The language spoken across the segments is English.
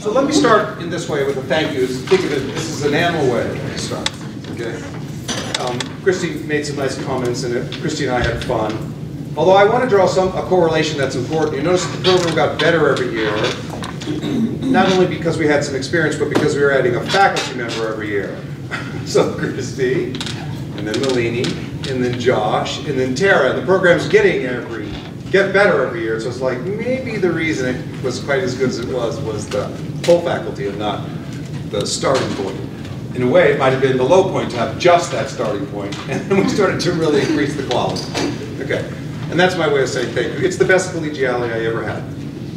So let me start in this way with a thank you. Think of it, this is an animal way to start, okay? Christy made some nice comments in it. Christy and I had fun. Although I want to draw a correlation that's important. You notice that the program got better every year, not only because we had some experience, but because we were adding a faculty member every year. So Christy, and then Malini, and then Josh, and then Tara. The program's get better every year. So it's like maybe the reason it was quite as good as it was the whole faculty and not the starting point. In a way, it might have been the low point to have just that starting point, and then we started to really increase the quality. Okay, and that's my way of saying thank you. It's the best collegiality I ever had.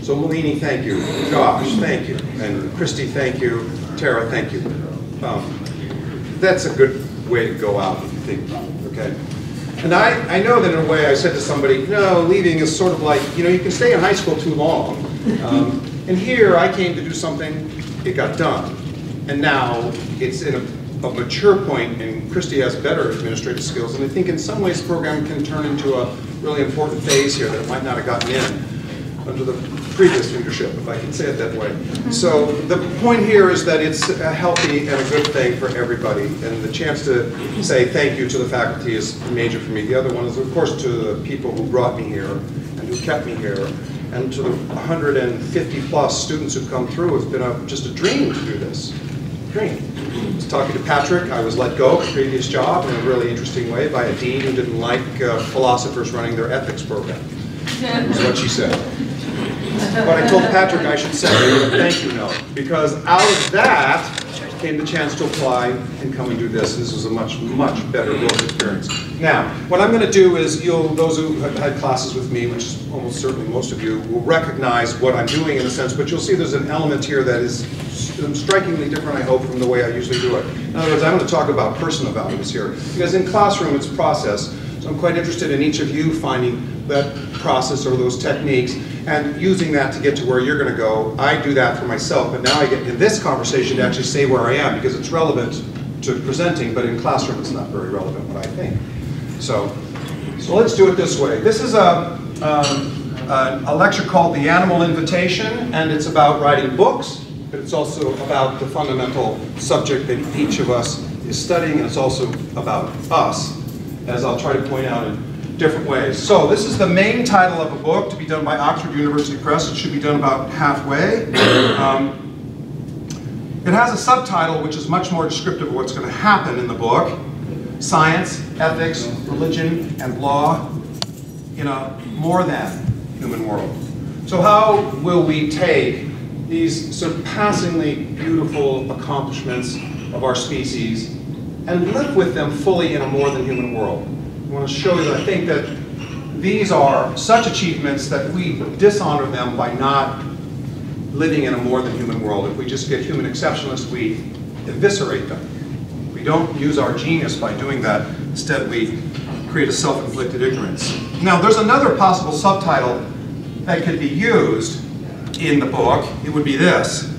So Malini, thank you. Josh, thank you. And Christy, thank you. Tara, thank you. That's a good way to go out if you think about it, okay? And I know that in a way I said to somebody, no, leaving is sort of like, you know, you can stay in high school too long. And here I came to do something, it got done. And now it's in a mature point, and Christy has better administrative skills. And I think in some ways the program can turn into a really important phase here that it might not have gotten in under the previous leadership, if I can say it that way. So the point here is that it's a healthy and a good thing for everybody. And the chance to say thank you to the faculty is major for me. The other one is, of course, to the people who brought me here and who kept me here. And to the 150 plus students who've come through, it's been just a dream to do this. Dream. I was talking to Patrick. I was let go of a previous job in a really interesting way by a dean who didn't like philosophers running their ethics program. That's what she said. But I told Patrick I should send her a thank you note, because out of that came the chance to apply and come and do this. This was a much, much better growth experience. Now, what I'm going to do is, those who have had classes with me, which is almost certainly most of you, will recognize what I'm doing in a sense, but you'll see there's an element here that is strikingly different, I hope, from the way I usually do it. In other words, I'm going to talk about personal values here, because in classroom it's process. So I'm quite interested in each of you finding that process or those techniques and using that to get to where you're going to go. I do that for myself, but now I get in this conversation to actually say where I am, because it's relevant to presenting, but in classroom it's not very relevant what I think. So let's do it this way. This is a lecture called The Animal Invitation, and it's about writing books, but it's also about the fundamental subject that each of us is studying, and it's also about us, as I'll try to point out in different ways. So this is the main title of a book to be done by Oxford University Press. It should be done about halfway. It has a subtitle which is much more descriptive of what's going to happen in the book: Science, Ethics, Religion, and Law in a more than human world. So how will we take these surpassingly beautiful accomplishments of our species and live with them fully in a more than human world? I want to show you that I think that these are such achievements that we dishonor them by not living in a more than human world. If we just get human exceptionalists, we eviscerate them. We don't use our genius by doing that. Instead, we create a self-inflicted ignorance. Now, there's another possible subtitle that could be used in the book. It would be this: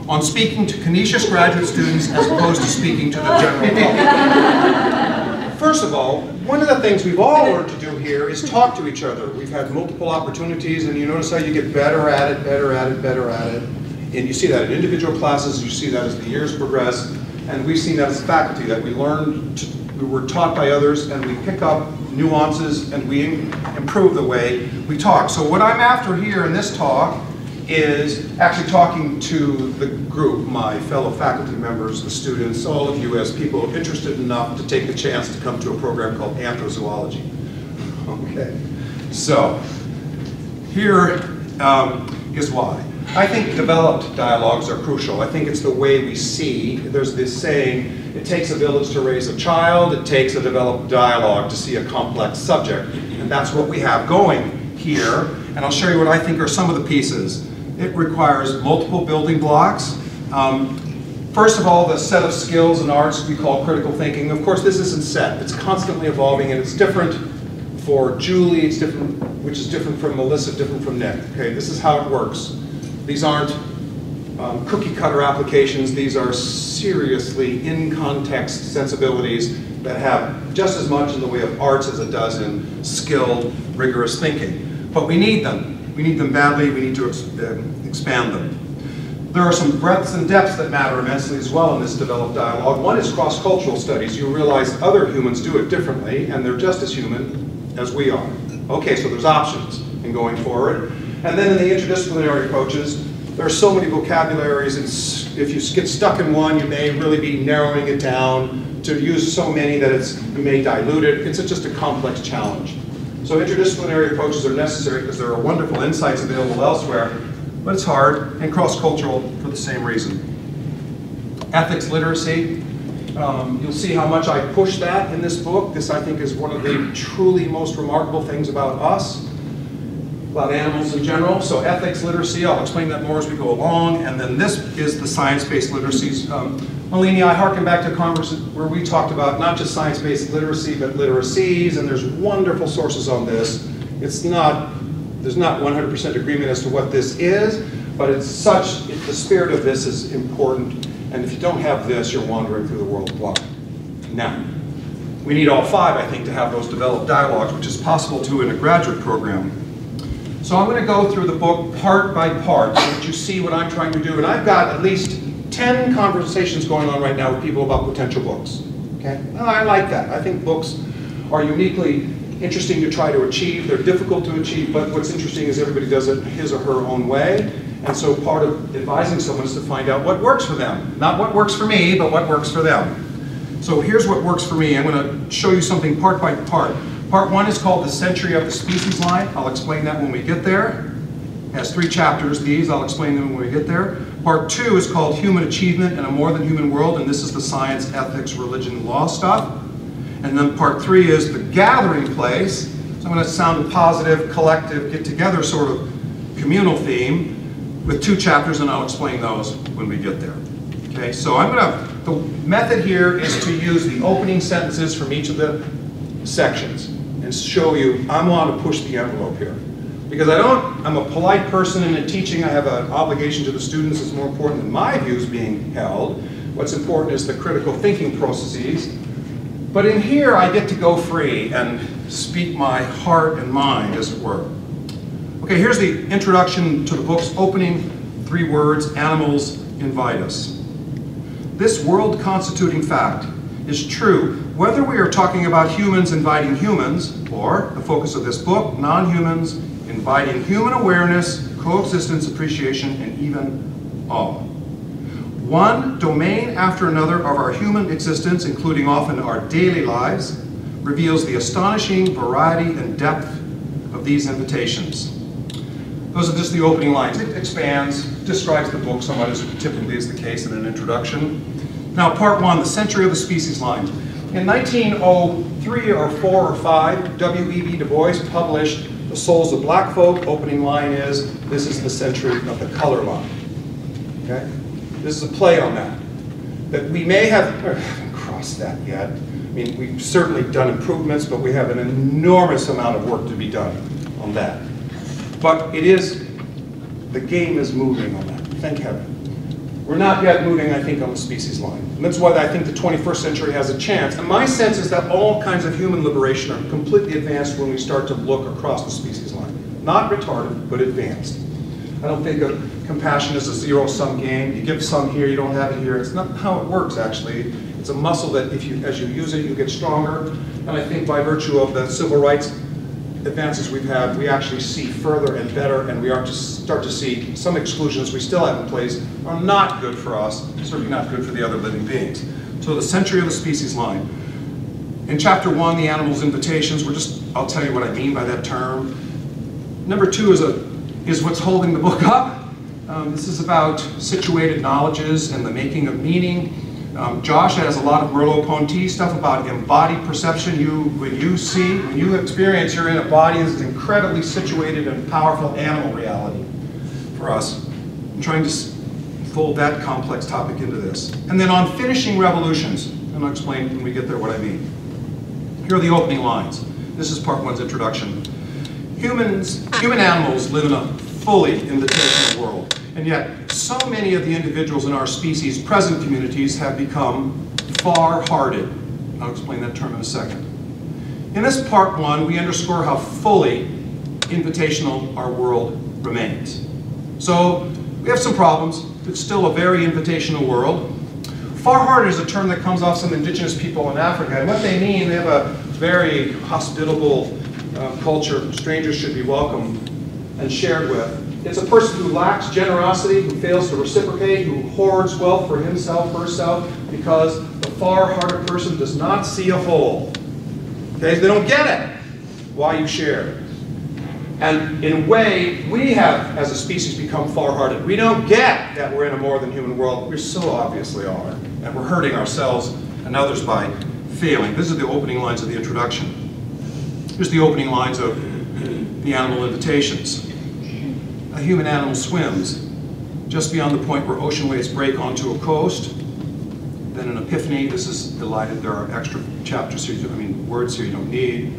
on speaking to Canisius graduate students as opposed to speaking to the general public. First of all, one of the things we've all learned to do here is talk to each other. We've had multiple opportunities, and you notice how you get better at it, better at it, better at it. And you see that in individual classes, you see that as the years progress, and we've seen that as faculty, that we were taught by others, and we pick up nuances, and we improve the way we talk. So what I'm after here in this talk is actually talking to the group, my fellow faculty members, the students, all of you as people interested enough to take the chance to come to a program called Anthrozoology. Okay, so here is why. I think developed dialogues are crucial. I think it's the way we see. There's this saying, it takes a village to raise a child, it takes a developed dialogue to see a complex subject. And that's what we have going here. And I'll show you what I think are some of the pieces. It requires multiple building blocks. First of all, the set of skills and arts we call critical thinking. Of course, this isn't set. It's constantly evolving, and it's different for Julie, it's different, which is different from Melissa, different from Nick. Okay, this is how it works. These aren't cookie cutter applications. These are seriously in-context sensibilities that have just as much in the way of arts as it does in skilled, rigorous thinking. But we need them. We need them badly. We need to expand them. There are some breadths and depths that matter immensely as well in this developed dialogue. One is cross-cultural studies. You realize other humans do it differently, and they're just as human as we are. Okay, so there's options in going forward. And then in the interdisciplinary approaches, there are so many vocabularies, and if you get stuck in one, you may really be narrowing it down to use so many that you may dilute it. It's just a complex challenge. So interdisciplinary approaches are necessary because there are wonderful insights available elsewhere, but it's hard, and cross-cultural for the same reason. Ethics literacy, you'll see how much I push that in this book. This, I think, is one of the truly most remarkable things about us, about animals in general. So ethics literacy, I'll explain that more as we go along, and then this is the science-based literacies. Malini, I harken back to a conversation where we talked about not just science-based literacy, but literacies, and there's wonderful sources on this. There's not 100% agreement as to what this is, but the spirit of this is important, and if you don't have this, you're wandering through the world blind. Now, we need all five, I think, to have those developed dialogues, which is possible too in a graduate program. So I'm going to go through the book part by part so that you see what I'm trying to do, and I've got at least 10 conversations going on right now with people about potential books. Okay? And I like that. I think books are uniquely interesting to try to achieve. They're difficult to achieve, but what's interesting is everybody does it his or her own way. And so part of advising someone is to find out what works for them. Not what works for me, but what works for them. So here's what works for me. I'm going to show you something part by part. Part one is called The Century of the Species Line. I'll explain that when we get there. It has 3 chapters, these. I'll explain them when we get there. Part 2 is called Human Achievement in a More Than Human World, and this is the science, ethics, religion, law stuff. And then part 3 is The Gathering Place. So I'm going to sound a positive, collective, get-together sort of communal theme with 2 chapters, and I'll explain those when we get there. Okay, so the method here is to use the opening sentences from each of the sections and show you, I want to push the envelope here. Because I'm a polite person, and in teaching I have an obligation to the students that's more important than my views being held. What's important is the critical thinking processes. But in here I get to go free and speak my heart and mind, as it were. Okay, here's the introduction to the book's opening 3 words, animals invite us. This world-constituting fact is true whether we are talking about humans inviting humans, or, the focus of this book, non-humans inviting human awareness, coexistence, appreciation, and even awe. One domain after another of our human existence, including often our daily lives, reveals the astonishing variety and depth of these invitations. Those are just the opening lines. It expands, describes the book somewhat as typically is the case in an introduction. Now, part 1, The Century of the Species Line. In 1903 or 4 or 5, W.E.B. Du Bois published The Souls of Black Folk. Opening line is, this is the century of the color line. Okay? This is a play on that. That we may have, we haven't crossed that yet. I mean, we've certainly done improvements, but we have an enormous amount of work to be done on that. But the game is moving on that, thank heaven. We're not yet moving, I think, on the species line. And that's why I think the 21st century has a chance. And my sense is that all kinds of human liberation are completely advanced when we start to look across the species line. Not retarded, but advanced. I don't think of compassion as a zero-sum game. You give some here, you don't have it here. It's not how it works, actually. It's a muscle that as you use it, you get stronger. And I think by virtue of the civil rights advances we've had, we actually see further and better, and we are to start to see some exclusions we still have in place are not good for us, certainly not good for the other living beings. So the century of the species line. In chapter 1, the animals' invitations, I'll tell you what I mean by that term. Number 2 is what's holding the book up. This is about situated knowledges and the making of meaning. Josh has a lot of Merleau-Ponty stuff about embodied perception. When you experience you're in a body that's incredibly situated and powerful animal reality for us. I'm trying to fold that complex topic into this. And then on finishing revolutions, and I'll explain when we get there what I mean. Here are the opening lines. This is part 1's introduction. Human animals live in a fully invitational world. And yet, so many of the individuals in our species' present communities have become far-hearted. I'll explain that term in a second. In this part 1, we underscore how fully invitational our world remains. So, we have some problems. It's still a very invitational world. Far-hearted is a term that comes off some indigenous people in Africa, and what they mean, they have a very hospitable culture. Strangers should be welcomed and shared with. It's a person who lacks generosity, who fails to reciprocate, who hoards wealth for himself, herself, because the far-hearted person does not see a whole. Okay, they don't get it. Why you share. And in a way, we have, as a species, become far-hearted. We don't get that we're in a more than human world. We so obviously are. And we're hurting ourselves and others by failing. These are the opening lines of the introduction. Here's the opening lines of the animal invitations. A human animal swims just beyond the point where ocean waves break onto a coast. Then an epiphany. This is delighted. There are extra chapters here, words here you don't need.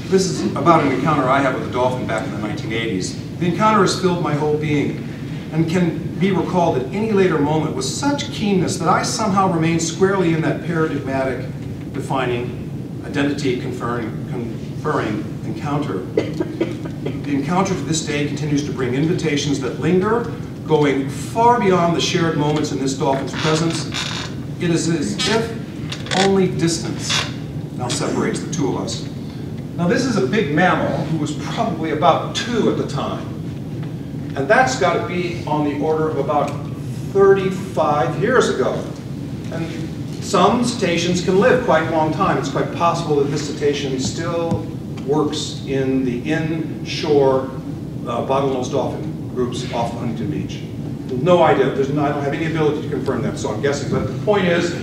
This is about an encounter I had with a dolphin back in the 1980s. The encounter has filled my whole being and can be recalled at any later moment with such keenness that I somehow remain squarely in that paradigmatic, defining, identity-conferring encounter. The encounter to this day continues to bring invitations that linger, going far beyond the shared moments in this dolphin's presence. It is as if only distance now separates the two of us. Now this is a big mammal who was probably about 2 at the time. And that's got to be on the order of about 35 years ago. And some cetaceans can live quite a long time. It's quite possible that this cetacean still works in the inshore bottlenose dolphin groups off Huntington Beach. No idea. I don't have any ability to confirm that, so I'm guessing. But the point is,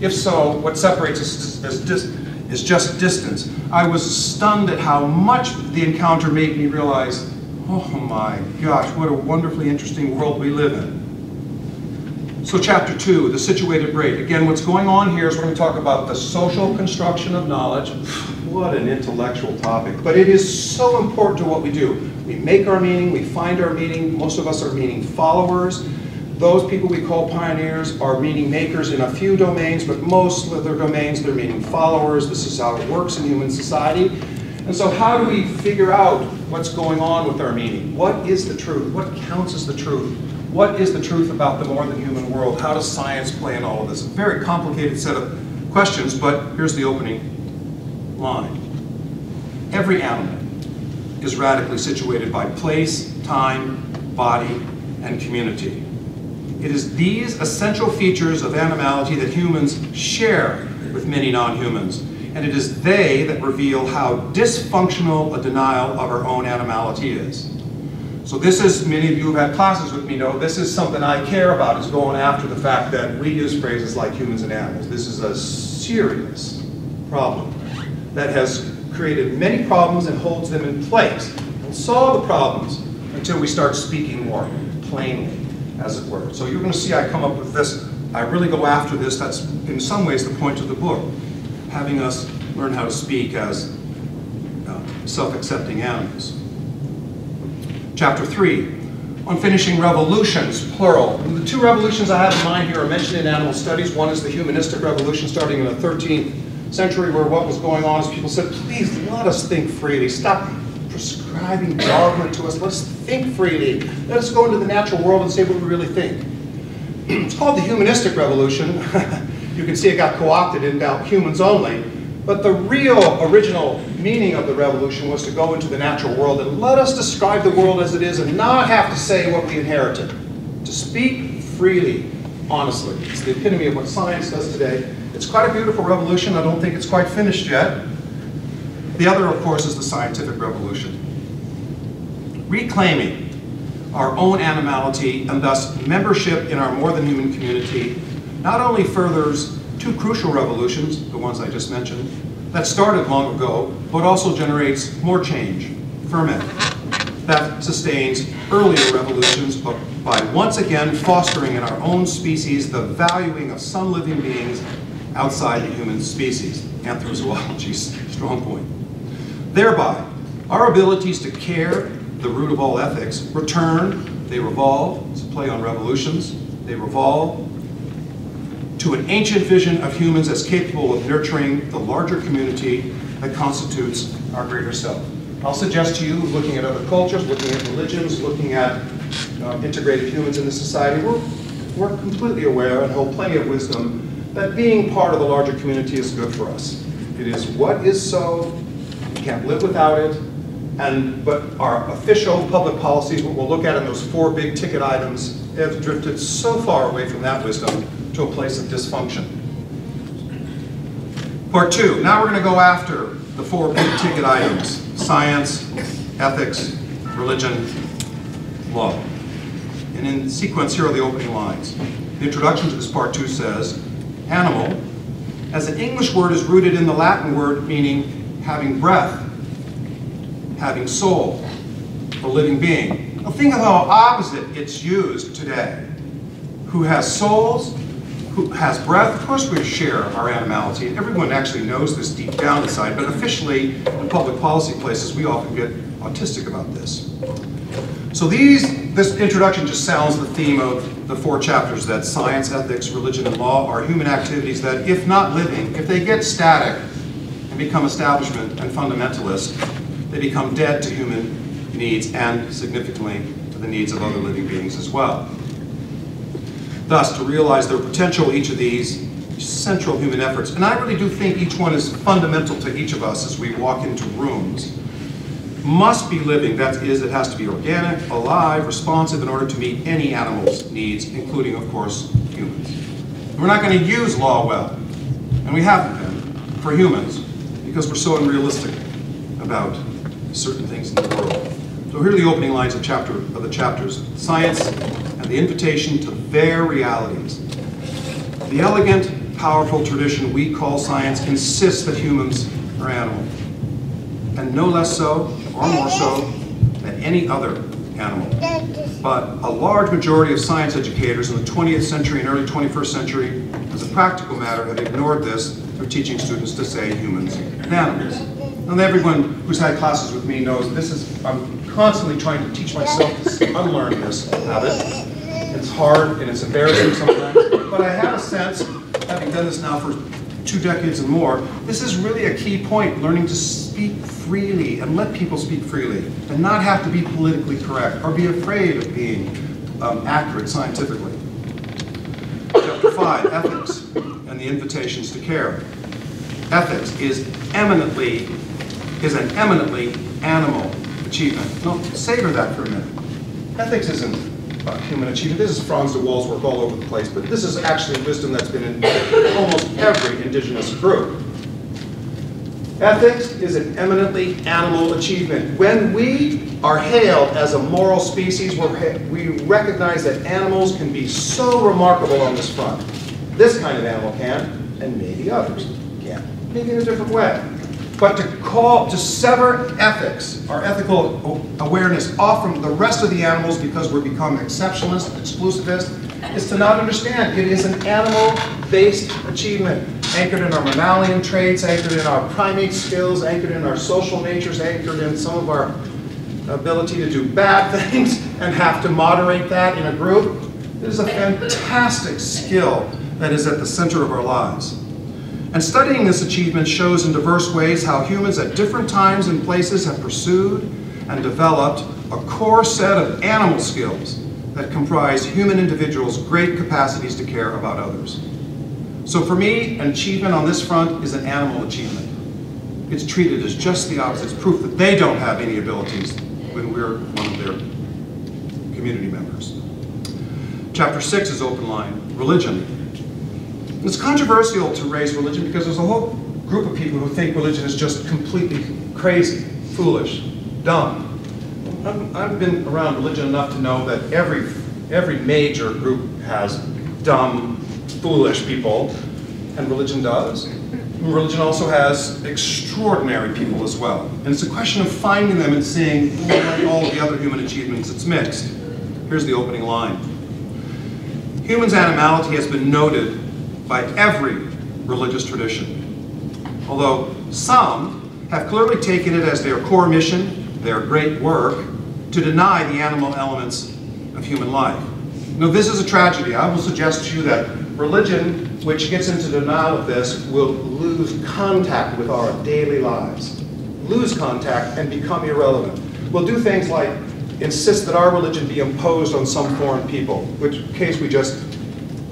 if so, what separates us is just distance. I was stunned at how much the encounter made me realize, oh my gosh, what a wonderfully interesting world we live in. So chapter 2, the situated braid. Again, what's going on here is we're going to talk about the social construction of knowledge. What an intellectual topic. But it is so important to what we do. We make our meaning, we find our meaning. Most of us are meaning followers. Those people we call pioneers are meaning makers in a few domains, but most of their domains, they're meaning followers. This is how it works in human society. And so how do we figure out what's going on with our meaning? What is the truth? What counts as the truth? What is the truth about the more than human world? How does science play in all of this? A very complicated set of questions, but here's the opening line. Every animal is radically situated by place, time, body, and community. It is these essential features of animality that humans share with many non-humans, and it is they that reveal how dysfunctional a denial of our own animality is. So this is, many of you who've had classes with me know, this is something I care about, is going after the fact that we use phrases like humans and animals. This is a serious problem that has created many problems and holds them in place. We'll solve the problems until we start speaking more plainly, as it were. So you're going to see I come up with this. I really go after this. That's in some ways the point of the book, having us learn how to speak as self-accepting animals. Chapter 3, on finishing revolutions, plural. And the 2 revolutions I have in mind here are mentioned in animal studies. One is the humanistic revolution starting in the 13th century, where what was going on is people said, please let us think freely. Stop prescribing dogma to us. Let's think freely. Let us go into the natural world and say what we really think. It's called the humanistic revolution. You can see it got co-opted in now humans only. But the real original meaning of the revolution was to go into the natural world and let us describe the world as it is and not have to say what we inherited. To speak freely, honestly. It's the epitome of what science does today. It's quite a beautiful revolution. I don't think it's quite finished yet. The other, of course, is the scientific revolution. Reclaiming our own animality and thus membership in our more than human community not only furthers 2 crucial revolutions, the ones I just mentioned, that started long ago, but also generates more change, ferment, that sustains earlier revolutions by once again fostering in our own species the valuing of some living beings outside the human species. Anthrozoology's strong point. Thereby, our abilities to care, the root of all ethics, return, they revolve, it's a play on revolutions, they revolve to an ancient vision of humans as capable of nurturing the larger community that constitutes our greater self. I'll suggest to you, looking at other cultures, looking at religions, looking at integrated humans in the society, we're completely aware and hold plenty of wisdom that being part of the larger community is good for us. It is what is so, we can't live without it, but our official public policies, what we'll look at in those 4 big ticket items, have drifted so far away from that wisdom to a place of dysfunction. Part 2, now we're going to go after the 4 big ticket items: science, ethics, religion, law. And in sequence, here are the opening lines. The introduction to this part 2 says, animal, as an English word, is rooted in the Latin word meaning having breath, having soul, a living being. Now think of how opposite it's used today. Who has souls, who has breath. Of course we share our animality. Everyone actually knows this deep down inside, but officially in public policy places we often get autistic about this. So this introduction just sounds the theme of the 4 chapters, that science, ethics, religion, and law are human activities that, if not living, if they get static and become establishment and fundamentalist, they become dead to human needs and, significantly, to the needs of other living beings as well. Thus, to realize their potential, each of these central human efforts, and I really do think each one is fundamental to each of us as we walk into rooms, must be living. That is, it has to be organic, alive, responsive in order to meet any animal's needs, including, of course, humans. And we're not going to use law well, and we haven't been, for humans, because we're so unrealistic about certain things in the world. So here are the opening lines of the chapters. Science and the invitation to their realities. The elegant, powerful tradition we call science insists that humans are animal, and no less so, or more so, than any other animal. But a large majority of science educators in the 20th century and early 21st century, as a practical matter, have ignored this through teaching students to say humans and animals. And everyone who's had classes with me knows I'm constantly trying to teach myself to unlearn this habit. It's hard and it's embarrassing sometimes, but I have a sense, having done this now for 2 decades and more, this is really a key point, learning to speak freely and let people speak freely and not have to be politically correct or be afraid of being accurate scientifically. Chapter 5, ethics and the invitations to care. Ethics is an eminently animal achievement. Now, savor that for a minute. Ethics isn't human achievement. This is Franz de Waal's work all over the place, but this is actually wisdom that's been in almost every indigenous group. Ethics is an eminently animal achievement. When we are hailed as a moral species, we recognize that animals can be so remarkable on this front. This kind of animal can, and maybe others can, maybe in a different way. But to sever ethics, our ethical awareness, off from the rest of the animals because we're become exceptionalist, exclusivist, is to not understand. It is an animal-based achievement, anchored in our mammalian traits, anchored in our primate skills, anchored in our social natures, anchored in some of our ability to do bad things and have to moderate that in a group. It is a fantastic skill that is at the center of our lives. And studying this achievement shows in diverse ways how humans at different times and places have pursued and developed a core set of animal skills that comprise human individuals' great capacities to care about others. So for me, an achievement on this front is an animal achievement. It's treated as just the opposite. It's proof that they don't have any abilities when we're one of their community members. Chapter 6 is open line, religion. It's controversial to raise religion because there's a whole group of people who think religion is just completely crazy, foolish, dumb. I've been around religion enough to know that every major group has dumb, foolish people, and religion does. And religion also has extraordinary people as well. And it's a question of finding them and seeing, like all the other human achievements, it's mixed. Here's the opening line. Humans' animality has been noted by every religious tradition, although some have clearly taken it as their core mission, their great work, to deny the animal elements of human life. Now, this is a tragedy. I will suggest to you that religion, which gets into denial of this, will lose contact with our daily lives, lose contact and become irrelevant. We'll do things like insist that our religion be imposed on some foreign people, which case we just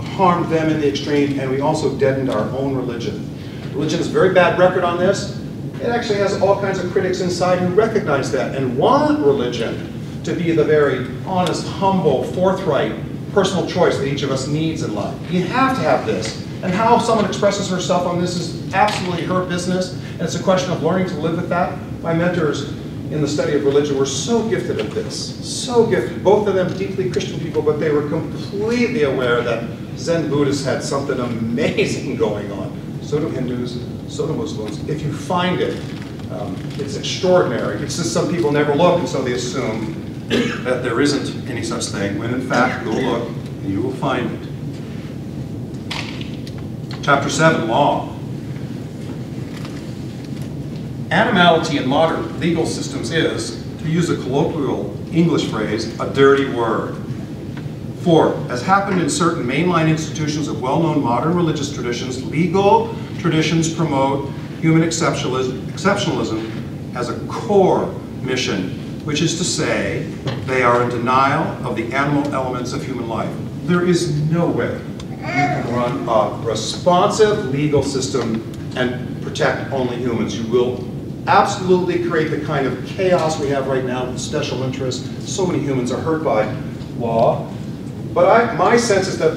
harmed them in the extreme, and we also deadened our own religion. Religion has a very bad record on this. It actually has all kinds of critics inside who recognize that and want religion to be the very honest, humble, forthright, personal choice that each of us needs in life. You have to have this. And how someone expresses herself on this is absolutely her business, and it's a question of learning to live with that. My mentors in the study of religion were so gifted at this, so gifted. Both of them deeply Christian people, but they were completely aware that Zen Buddhists had something amazing going on. So do Hindus, so do Muslims. If you find it, it's extraordinary. It's just some people never look, and so they assume that there isn't any such thing, when in fact, go look, and you will find it. Chapter 7, Law. Animality in modern legal systems is, to use a colloquial English phrase, a dirty word. For, as happened in certain mainline institutions of well-known modern religious traditions, legal traditions promote human exceptionalism as a core mission, which is to say, they are in denial of the animal elements of human life. There is no way you can run a responsive legal system and protect only humans. You will absolutely create the kind of chaos we have right now with special interests. So many humans are hurt by law. But my sense is that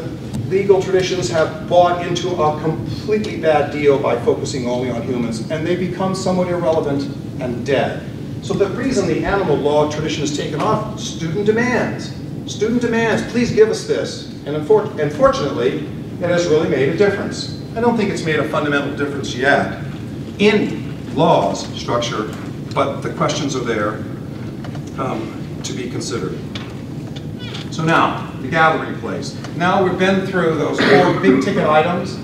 legal traditions have bought into a completely bad deal by focusing only on humans, and they become somewhat irrelevant and dead. So the reason the animal law tradition has taken off, student demands. Student demands, please give us this. And unfortunately, it has really made a difference. I don't think it's made a fundamental difference yet in law's structure, but the questions are there to be considered. So now, the gathering place. Now we've been through those 4 big ticket items,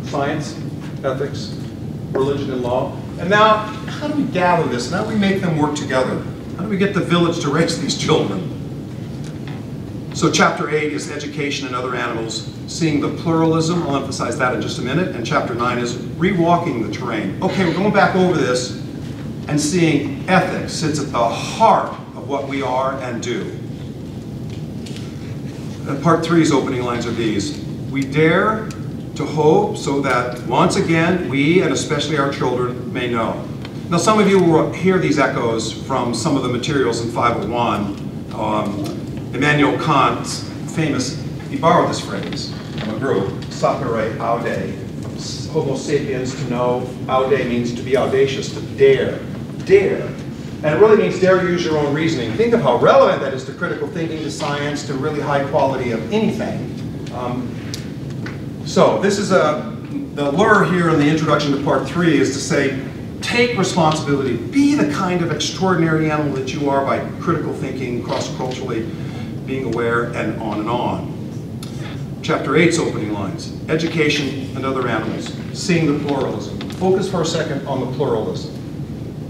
science, ethics, religion, and law. And now, how do we gather this? How do we make them work together? How do we get the village to raise these children? So chapter 8 is education and other animals, seeing the pluralism. I'll emphasize that in just a minute. And chapter 9 is rewalking the terrain. Okay, we're going back over this and seeing ethics sits at the heart of what we are and do. And part 3's opening lines are these. We dare to hope so that once again we, and especially our children, may know. Now some of you will hear these echoes from some of the materials in 501. Immanuel Kant's famous, he borrowed this phrase from a group, sapere aude, homo sapiens, to know. Aude means to be audacious, to dare, dare. And it really means dare use your own reasoning. Think of how relevant that is to critical thinking, to science, to really high quality of anything. So this is the lure here in the introduction to part 3 is to say, take responsibility, be the kind of extraordinary animal that you are by critical thinking, cross-culturally, being aware, and on and on. Chapter 8's opening lines, education and other animals, seeing the pluralism. Focus for a second on the pluralism.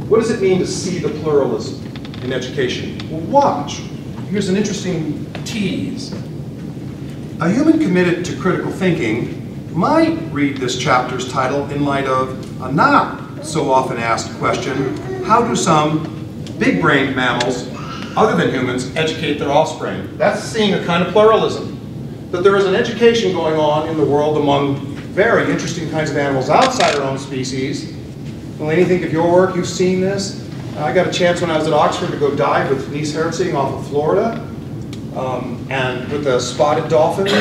What does it mean to see the pluralism in education? Well, watch. Here's an interesting tease. A human committed to critical thinking might read this chapter's title in light of a not so often asked question, how do some big-brained mammals, other than humans, educate their offspring? That's seeing a kind of pluralism. That there is an education going on in the world among very interesting kinds of animals outside our own species. When you think of your work, you've seen this. I got a chance when I was at Oxford to go dive with Denise Herzing off of Florida. And with the spotted dolphins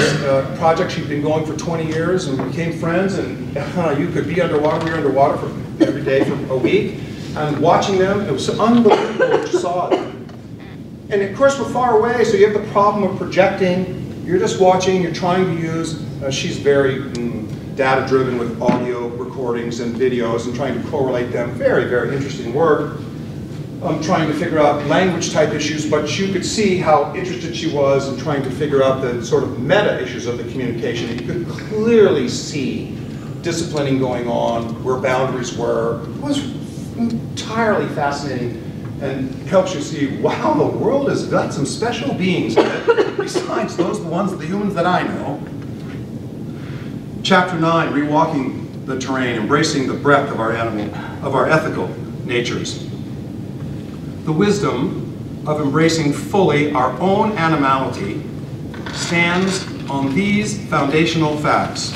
project, she'd been going for 20 years, and we became friends, and you could be underwater. We were underwater for every day for a week. And watching them, it was unbelievable what you saw. And of course, we're far away, so you have the problem of projecting. You're just watching, you're trying to use, she's very data-driven with audio recordings and videos and trying to correlate them. Very, very interesting work. Trying to figure out language-type issues, but you could see how interested she was in trying to figure out the sort of meta issues of the communication. You could clearly see disciplining going on, where boundaries were. It was entirely fascinating and helps you see, wow, the world has got some special beings in it, besides the humans that I know. Chapter 9, rewalking the terrain, embracing the breadth of our ethical natures. The wisdom of embracing fully our own animality stands on these foundational facts.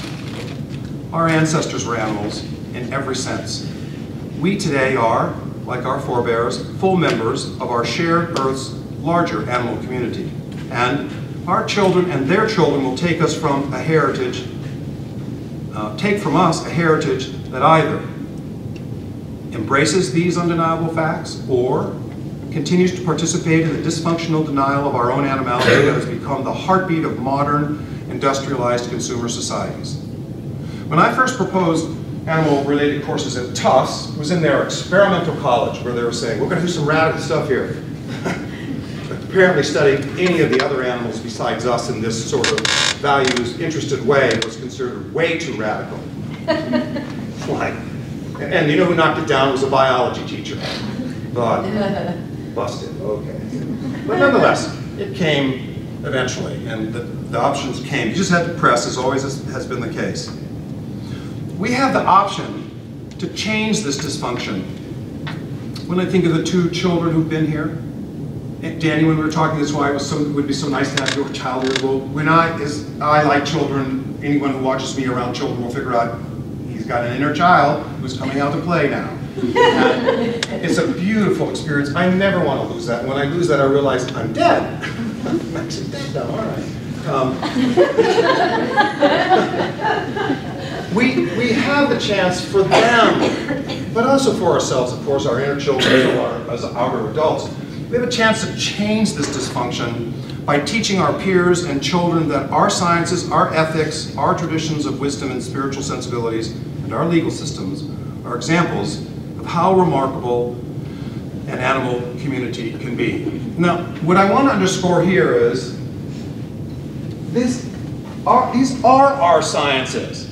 Our ancestors were animals in every sense. We today are, like our forebears, full members of our shared Earth's larger animal community. And our children and their children will take us from a heritage, take from us a heritage that either embraces these undeniable facts or continues to participate in the dysfunctional denial of our own animality that has become the heartbeat of modern industrialized consumer societies. When I first proposed animal-related courses at Tufts, it was in their experimental college where they were saying, we're going to do some radical stuff here. Apparently studying any of the other animals besides us in this sort of values-interested way was considered way too radical. And you know who knocked it down was a biology teacher. God, busted, okay. But nonetheless, it came eventually, and the options came. You just had to press, as always has been the case. We have the option to change this dysfunction. When I think of the two children who've been here, Danny, when we were talking, that's why it would be so nice to have your child here. Well, I like children, anyone who watches me around children will figure out he's got an inner child who's coming out to play now. And it's a beautiful experience. I never want to lose that. And when I lose that, I realize I'm dead. I'm actually dead now, all right. We have the chance for them, but also for ourselves, of course, our inner children, as our adults. We have a chance to change this dysfunction by teaching our peers and children that our sciences, our ethics, our traditions of wisdom and spiritual sensibilities, and our legal systems are examples of how remarkable an animal community can be. Now, what I want to underscore here is these are our sciences.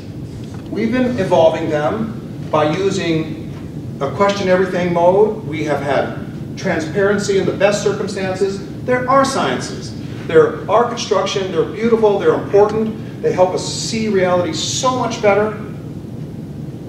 We've been evolving them by using a question everything mode. We have had transparency in the best circumstances. There are sciences. They're our construction, they're beautiful, they're important, they help us see reality so much better.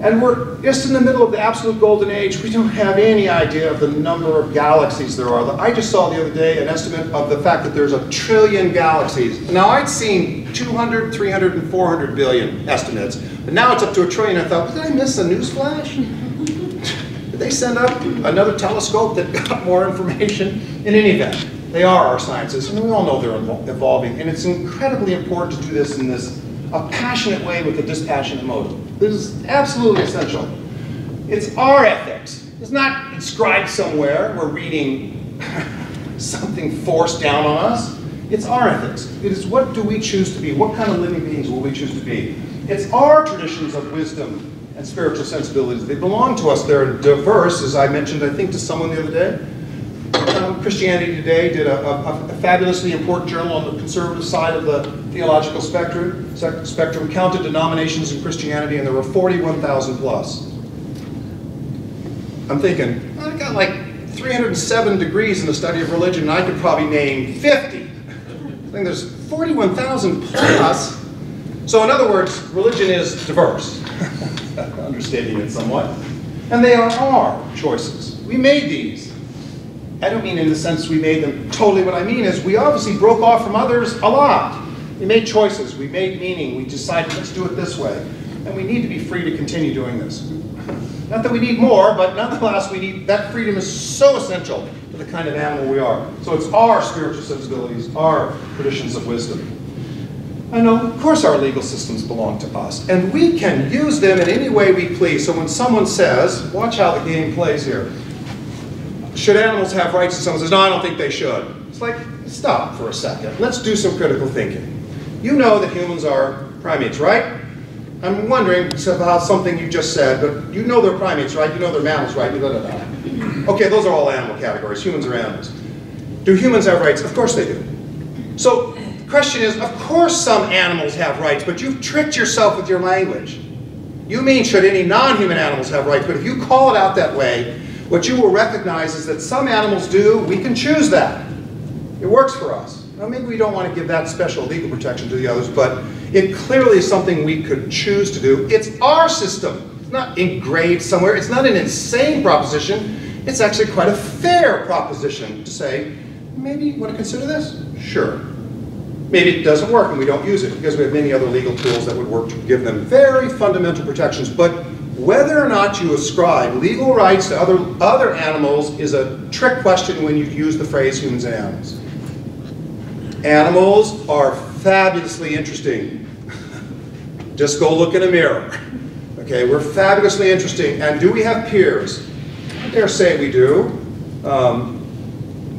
And we're just in the middle of the absolute golden age. We don't have any idea of the number of galaxies there are. I just saw the other day an estimate of the fact that there's 1 trillion galaxies. Now I'd seen 200, 300, and 400 billion estimates, but now it's up to 1 trillion. I thought, did I miss a news flash? Did they send up another telescope that got more information? In any event, they are our sciences, and we all know they're evolving, and it's incredibly important to do this in a passionate way with a dispassionate motive. This is absolutely essential. It's our ethics. It's not inscribed somewhere. We're reading something forced down on us. It's our ethics. It is what do we choose to be? What kind of living beings will we choose to be? It's our traditions of wisdom and spiritual sensibilities. They belong to us. They're diverse, as I mentioned, I think, to someone the other day. Christianity Today did a fabulously important journal on the conservative side of the theological spectrum, counted denominations in Christianity, and there were 41,000 plus. I'm thinking, I got like 307 degrees in the study of religion, and I could probably name 50. I think there's 41,000 plus. So in other words, religion is diverse. Understating it somewhat. And they are our choices. We made these. I don't mean in the sense we made them totally. What I mean is we obviously broke off from others a lot. We made choices, we made meaning, we decided let's do it this way. And we need to be free to continue doing this. Not that we need more, but nonetheless that freedom is so essential to the kind of animal we are. So it's our spiritual sensibilities, our traditions of wisdom. I know, of course our legal systems belong to us, and we can use them in any way we please. So when someone says, watch how the game plays here, should animals have rights? And someone says, no, I don't think they should. It's like, stop for a second. Let's do some critical thinking. You know that humans are primates, right? I'm wondering about something you just said, but you know they're primates, right? You know they're mammals, right? Okay, those are all animal categories. Humans are animals. Do humans have rights? Of course they do. So the question is, of course some animals have rights, but you've tricked yourself with your language. You mean should any non-human animals have rights, but if you call it out that way, what you will recognize is that some animals do. We can choose that. It works for us. Now, maybe we don't want to give that special legal protection to the others, but it clearly is something we could choose to do. It's our system. It's not engraved somewhere. It's not an insane proposition. It's actually quite a fair proposition to say maybe want to consider this? Sure. Maybe it doesn't work and we don't use it because we have many other legal tools that would work to give them very fundamental protections. But whether or not you ascribe legal rights to other animals is a trick question when you use the phrase humans and animals. Animals are fabulously interesting. Just go look in a mirror. Okay, we're fabulously interesting. And do we have peers? I dare say we do.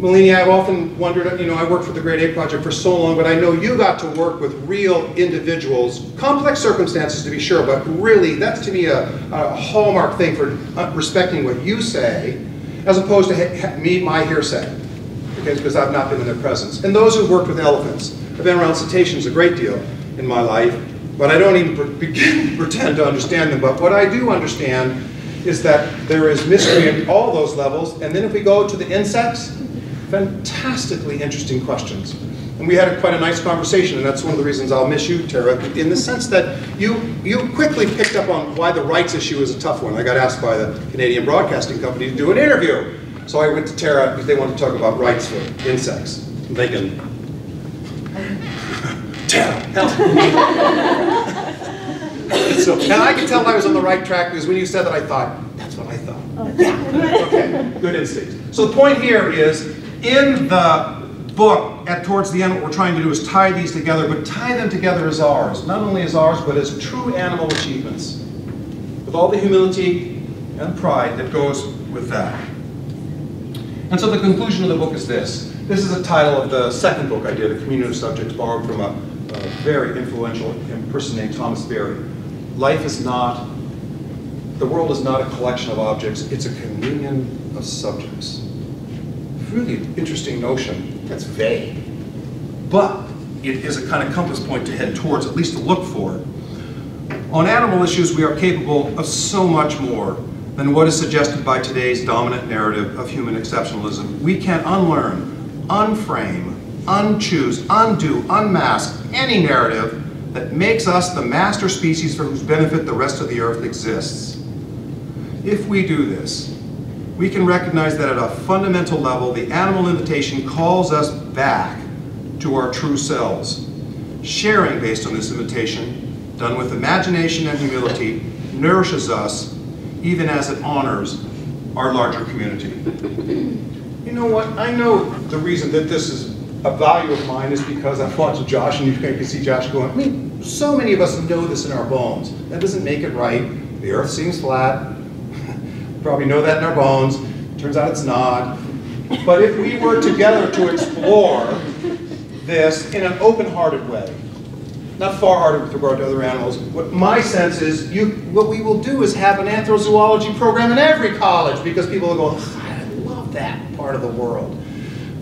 Melanie, I've often wondered, you know, I worked for the Great Ape Project for so long, but I know you got to work with real individuals, complex circumstances to be sure, but really that's to me a hallmark thing for respecting what you say, as opposed to my hearsay, because I've not been in their presence. And those who worked with elephants. I've been around cetaceans a great deal in my life, but I don't even begin to pretend to understand them. But what I do understand is that there is mystery at all those levels. And then if we go to the insects, fantastically interesting questions. And we had quite a nice conversation, and that's one of the reasons I'll miss you, Tara, in the sense that you quickly picked up on why the rights issue is a tough one. I got asked by the Canadian Broadcasting Company to do an interview. So I went to Tara because they wanted to talk about rights for insects. I'm thinking, Tara, help. So, and I could tell I was on the right track because when you said that, I thought, that's what I thought. Yeah, okay, good instinct. So the point here is, in the book, towards the end, what we're trying to do is tie these together, but tie them together as ours. Not only as ours, but as true animal achievements. With all the humility and pride that goes with that. And so the conclusion of the book is this. This is the title of the second book I did, A Communion of Subjects, borrowed from a very influential person named Thomas Berry. Life is not, the world is not a collection of objects, it's a communion of subjects. Really interesting notion. That's vague. But it is a kind of compass point to head towards, at least to look for. On animal issues, we are capable of so much more than what is suggested by today's dominant narrative of human exceptionalism. We can unlearn, unframe, unchoose, undo, unmask any narrative that makes us the master species for whose benefit the rest of the earth exists. If we do this, we can recognize that at a fundamental level, the animal invitation calls us back to our true selves. Sharing based on this invitation, done with imagination and humility, nourishes us even as it honors our larger community. You know what? I know the reason that this is a value of mine is because I've watched Josh, and you can see Josh going, I mean, so many of us know this in our bones. That doesn't make it right. The earth seems flat. Probably know that in our bones. Turns out it's not. But if we were together to explore this in an open-hearted way, not far-hearted with regard to other animals, what my sense is, what we will do is have an anthrozoology program in every college because people will go, I love that part of the world.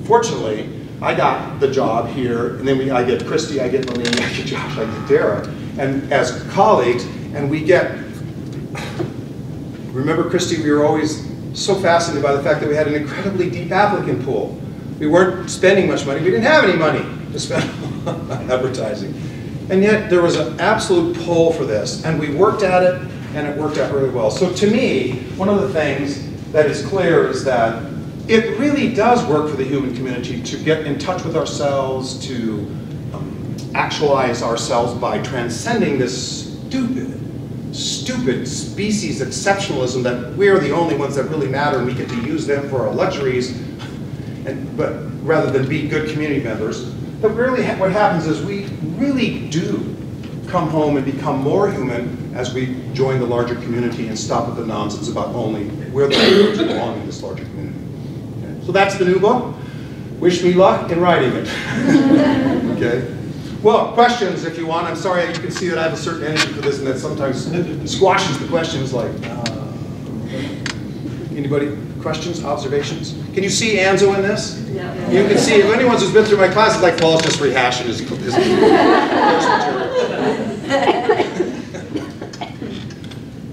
Fortunately, I got the job here, and then I get Christy, I get Melanie, I get Josh, I get Dara, and as colleagues, and we get, remember Christy, we were always so fascinated by the fact that we had an incredibly deep applicant pool. We weren't spending much money, we didn't have any money to spend on advertising. And yet there was an absolute pull for this, and we worked at it, and it worked out really well. So to me, one of the things that is clear is that it really does work for the human community to get in touch with ourselves, to actualize ourselves by transcending this stupid species exceptionalism that we're the only ones that really matter and we get to use them for our luxuries, but rather than be good community members. But really what happens is we really do come home and become more human as we join the larger community and stop with the nonsense about only we're the ones who belong in this larger community. Okay. So that's the new book. Wish me luck in writing it. Okay. Well, questions if you want. I'm sorry, you can see that I have a certain energy for this and that sometimes squashes the questions like, anybody? Questions, observations? Can you see Anzo in this? Yeah. You can see, if anyone who's been through my class, it's like Paul's just rehashing his course material.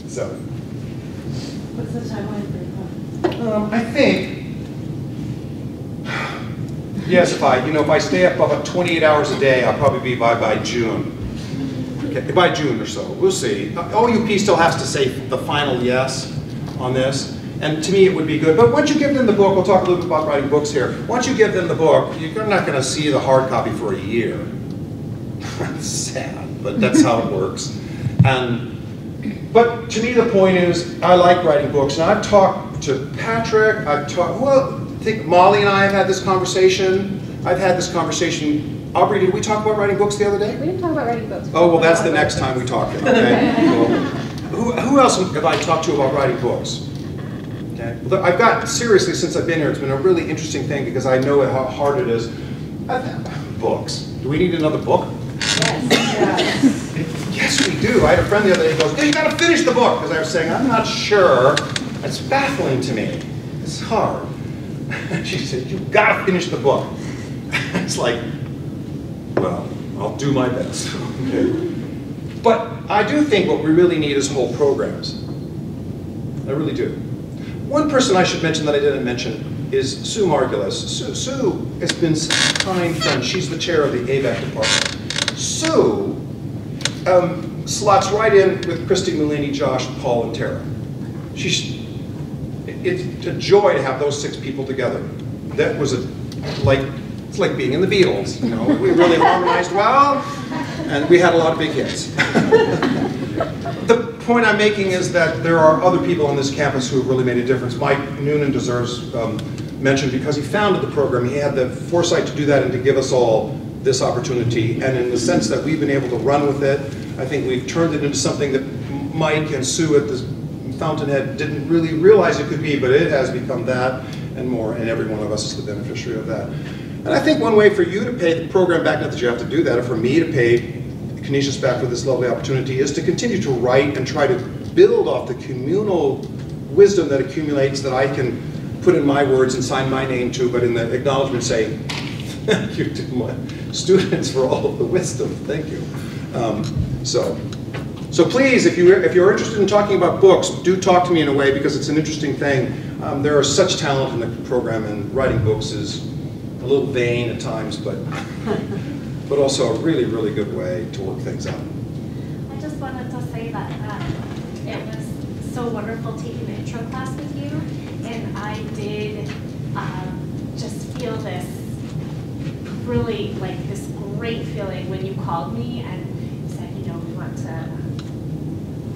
So. What's the timeline for your class? I think, yes, if I stay up about 28 hours a day, I'll probably be by June. Okay, by June or so, we'll see. OUP still has to say the final yes on this. And to me, it would be good. But once you give them the book, we'll talk a little bit about writing books here. Once you give them the book, you're not going to see the hard copy for a year. That's sad, but that's how it works. But to me, the point is, I like writing books. And I've talked to Patrick, I think Molly and I have had this conversation. I've had this conversation. Aubrey, did we talk about writing books the other day? We didn't talk about writing books. Oh, well, that's the next time we talk then, okay? Who else have I talked to about writing books? Okay. Well, I've got, seriously, since I've been here, it's been a really interesting thing because I know how hard it is. Books. Do we need another book? Yes. Yes, we do. I had a friend the other day who goes, "Hey, you got to finish the book," because I was saying, I'm not sure. It's baffling to me. It's hard. She said, "You've got to finish the book." It's like, well, I'll do my best. Okay. But I do think what we really need is whole programs. I really do. One person I should mention that I didn't mention is Sue Margulis. Sue has been such a kind friend. She's the chair of the ABAC department. Sue slots right in with Christy, Mulaney, Josh, Paul, and Tara. It's a joy to have those 6 people together. That was it's like being in the Beatles, you know. We really harmonized well, and we had a lot of big hits. The point I'm making is that there are other people on this campus who have really made a difference. Mike Noonan deserves mention because he founded the program. He had the foresight to do that and to give us all this opportunity. And in the sense that we've been able to run with it, I think we've turned it into something that Mike and Sue at the Fountainhead didn't really realize it could be, but it has become that and more, and every one of us is the beneficiary of that. And I think one way for you to pay the program back, not that you have to do that, or for me to pay Canisius back for this lovely opportunity, is to continue to write and try to build off the communal wisdom that accumulates that I can put in my words and sign my name to, but in the acknowledgement say, thank you to my students for all of the wisdom, thank you. So please, if you're interested in talking about books, do talk to me in a way because it's an interesting thing. There are such talent in the program, and writing books is a little vain at times, but also a really, really good way to work things out. I just wanted to say that it was so wonderful taking the intro class with you, and I did just feel this really, like, this great feeling when you called me and said, you know, we want to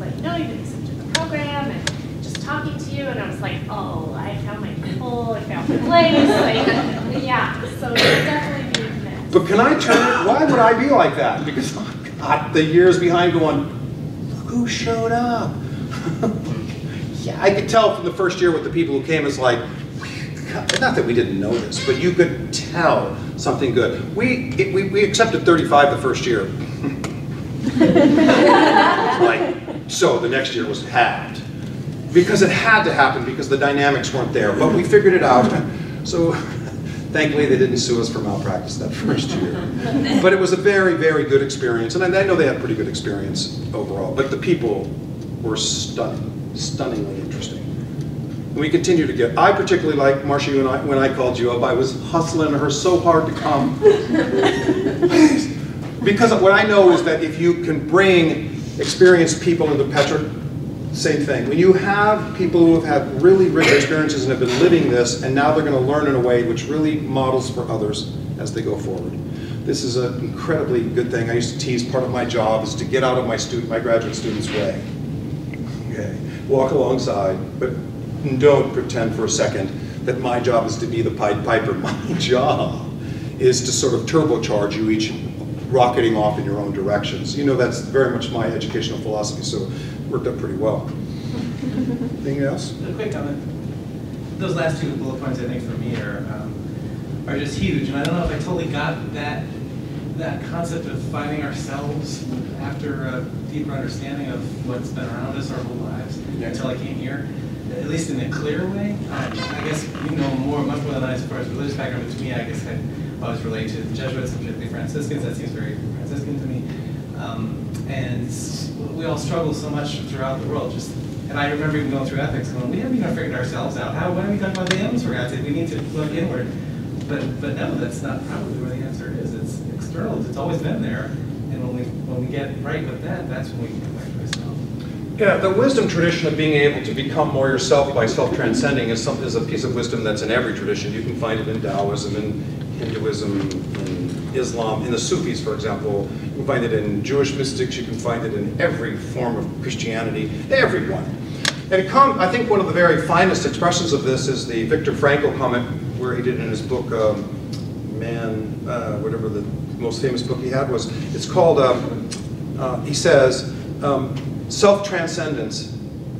let you know you've been accepted in the program, and just talking to you, and I was like, oh, I found my people, I found my place, like, yeah, so you're definitely being missed. But can I turn it, why would I be like that? Because I've got the years behind going, look who showed up. Yeah, I could tell from the first year with the people who came, it's like, not that we didn't know this, but you could tell something good. We accepted 35 the first year. Like, so the next year was halved. Because it had to happen because the dynamics weren't there, but we figured it out. So thankfully they didn't sue us for malpractice that first year. But it was a very, very good experience, and I know they had pretty good experience overall, but the people were stunningly interesting. And we continue to get, I particularly like, Marcia, when I called you up, I was hustling her so hard to come. Because what I know is that if you can bring experienced people into Petra, same thing. When you have people who have had really rich experiences and have been living this, and now they're going to learn in a way which really models for others as they go forward. This is an incredibly good thing. I used to tease part of my job is to get out of my graduate students' way. Okay. Walk alongside, but don't pretend for a second that my job is to be the Pied Piper. My job is to sort of turbocharge you each rocketing off in your own directions. You know, that's very much my educational philosophy, so it worked out pretty well. Anything else? A quick comment. Those last 2 bullet points, I think, for me are just huge, and I don't know if I totally got that concept of finding ourselves after a deeper understanding of what's been around us our whole lives until I came here, at least in a clear way. I guess you know much more than I as far as religious background, but to me, I guess I always relate to the Jesuits and particularly Franciscans. That seems very Franciscan to me. And we all struggle so much throughout the world. And I remember even going through ethics going, we haven't even figured ourselves out. Why are we talking about the ends, for God's sake? We need to look inward. But no, that's not probably where the answer is. It's external. It's always been there. And when we get right with that, that's when we can get back to ourselves. Yeah, the wisdom tradition of being able to become more yourself by self-transcending is a piece of wisdom that's in every tradition. You can find it in Taoism, in Hinduism, in Islam, in the Sufis, for example. You can find it in Jewish mystics. You can find it in every form of Christianity, everyone. And I think one of the very finest expressions of this is the Viktor Frankl comment where he did in his book, whatever the most famous book he had was. It's called, he says, self-transcendence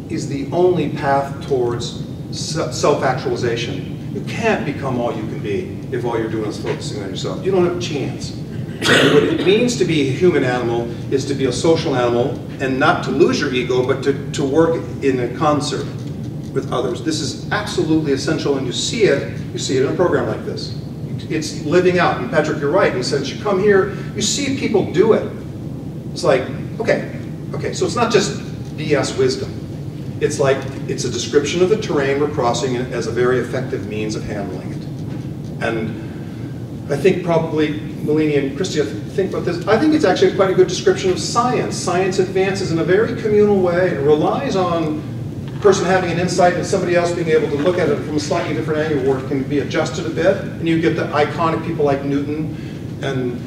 is the only path towards self-actualization. You can't become all you can be if all you're doing is focusing on yourself. You don't have a chance. What it means to be a human animal is to be a social animal and not to lose your ego, but to work in a concert with others. This is absolutely essential, and you see it in a program like this. It's living out. And Patrick, you're right. He says, you come here, you see people do it. It's like, okay, so it's not just BS wisdom. It's like, it's a description of the terrain we're crossing as a very effective means of handling it. And I think probably, Melanie and Christy, think about this. I think it's actually quite a good description of science. Science advances in a very communal way and relies on a person having an insight and somebody else being able to look at it from a slightly different angle where it can be adjusted a bit. And you get the iconic people like Newton and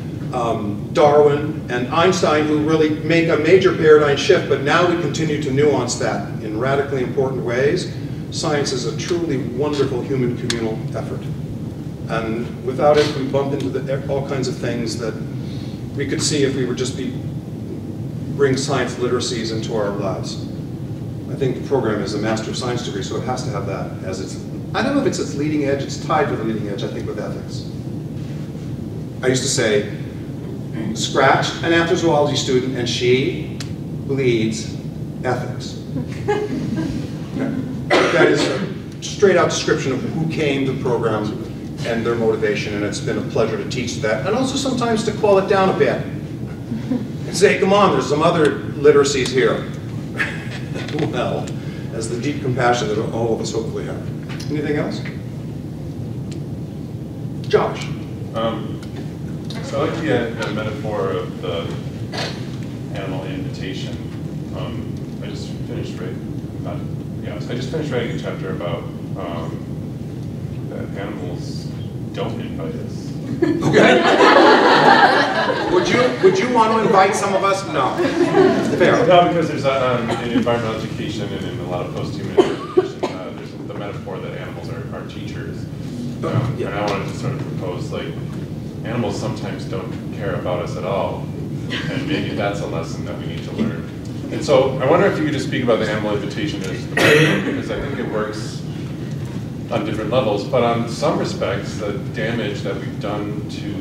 Darwin and Einstein who really make a major paradigm shift, but now we continue to nuance that in radically important ways. Science is a truly wonderful human communal effort. And without it, we bump into all kinds of things that we could see if we were just bring science literacies into our lives. I think the program is a Master of Science degree, so it has to have that as its, I don't know if it's its leading edge, it's tied to the leading edge, I think, with ethics. I used to say, scratch an anthrozoology student and she bleeds ethics. Okay. That is a straight out description of who came to the program and their motivation, and it's been a pleasure to teach that, and also sometimes to quell it down a bit and say, come on, there's some other literacies here. Well, as the deep compassion that all of us hopefully have. Anything else? Josh. So I like the metaphor of the animal invitation. I just finished writing a chapter about that animals don't invite us. Okay. Would you want to invite some of us? No. Fair. No, because there's in environmental education and in a lot of post-human education, there's the metaphor that animals are teachers. And I wanted to sort of propose, like, animals sometimes don't care about us at all, and maybe that's a lesson that we need to learn. And so I wonder if you could just speak about the animal invitation as the metaphor, because I think it works on different levels, but on some respects, the damage that we've done to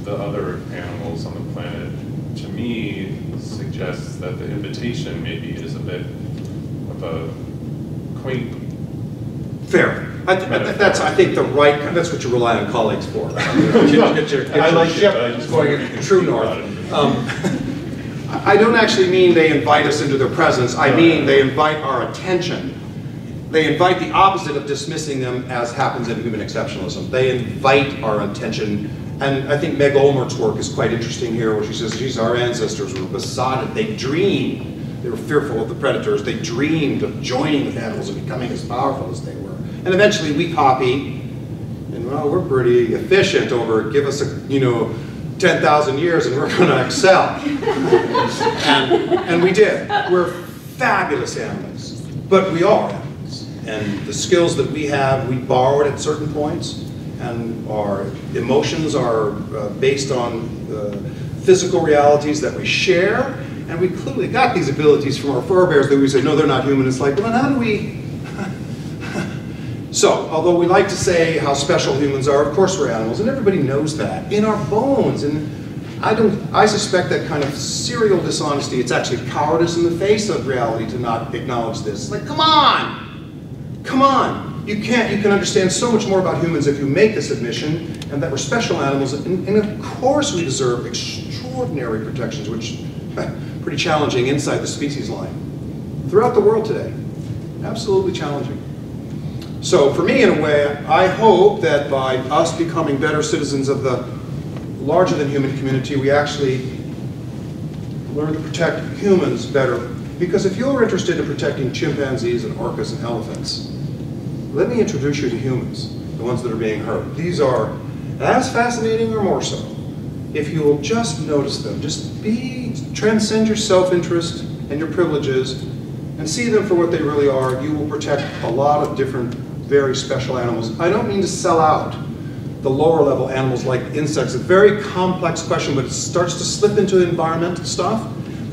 the other animals on the planet, to me, suggests that the invitation maybe is a bit of a quaint. Fair. That's, I think, the right, that's what you rely on colleagues for. Get your ship going in true north. I don't actually mean they invite us into their presence. I mean they invite our attention. They invite the opposite of dismissing them, as happens in human exceptionalism. They invite our attention. And I think Meg Olmert's work is quite interesting here, where she says, geez, our ancestors were besotted. They dreamed. They were fearful of the predators. They dreamed of joining with animals and becoming as powerful as they were. And eventually we copy, and well, we're pretty efficient over, give us 10,000 years and we're going to excel. and we did. We're fabulous animals, but we are animals. And the skills that we have, we borrowed at certain points, and our emotions are based on physical realities that we share, and we clearly got these abilities from our forebears that we say, no, they're not human. It's like, well, then how do we? So, although we like to say how special humans are, of course we're animals, and everybody knows that in our bones. And I suspect that kind of serial dishonesty, it's actually cowardice in the face of reality to not acknowledge this. It's like, come on! Come on! You can understand so much more about humans if you make this admission, and that we're special animals, and of course we deserve extraordinary protections, which are pretty challenging inside the species line. Throughout the world today. Absolutely challenging. So for me, in a way, I hope that by us becoming better citizens of the larger than human community, we actually learn to protect humans better Because if you're interested in protecting chimpanzees and orcas and elephants, let me introduce you to humans, the ones that are being hurt. These are as fascinating or more so. If you will just notice them, just transcend your self-interest and your privileges and see them for what they really are, you will protect a lot of different, very special animals. I don't mean to sell out the lower level animals like insects. It's a very complex question, but it starts to slip into environmental stuff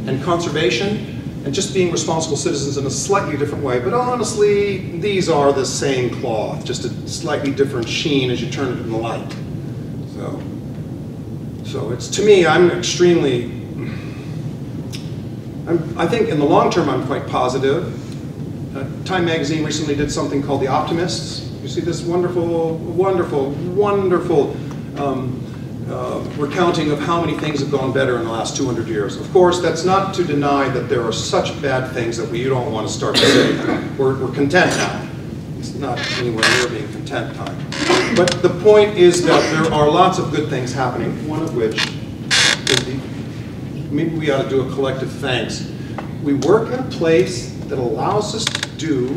and conservation and just being responsible citizens in a slightly different way. But honestly, these are the same cloth, just a slightly different sheen as you turn it in the light. So it's, to me, I think in the long term I'm quite positive. Time magazine recently did something called The Optimists. You see this wonderful, wonderful, wonderful recounting of how many things have gone better in the last 200 years. Of course, that's not to deny that there are such bad things that we don't want to start to say. We're content now. It's not anywhere near being content time. But the point is that there are lots of good things happening, one of which is maybe we ought to do a collective thanks. We work in a place that allows us to do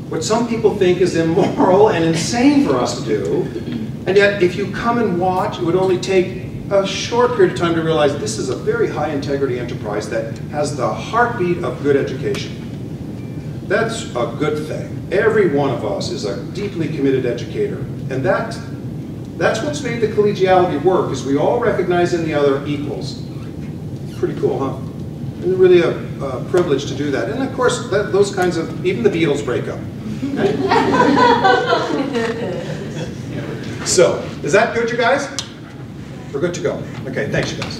what some people think is immoral and insane for us to do, and yet if you come and watch, it would only take a short period of time to realize this is a very high integrity enterprise that has the heartbeat of good education. That's a good thing. Every one of us is a deeply committed educator, and that's what's made the collegiality work, is we all recognize in the other equals. Pretty cool, huh? And really a privilege to do that. And of course, those kinds of, even the Beatles break up. Okay? So, is that good, you guys? We're good to go. Okay, thanks, you guys.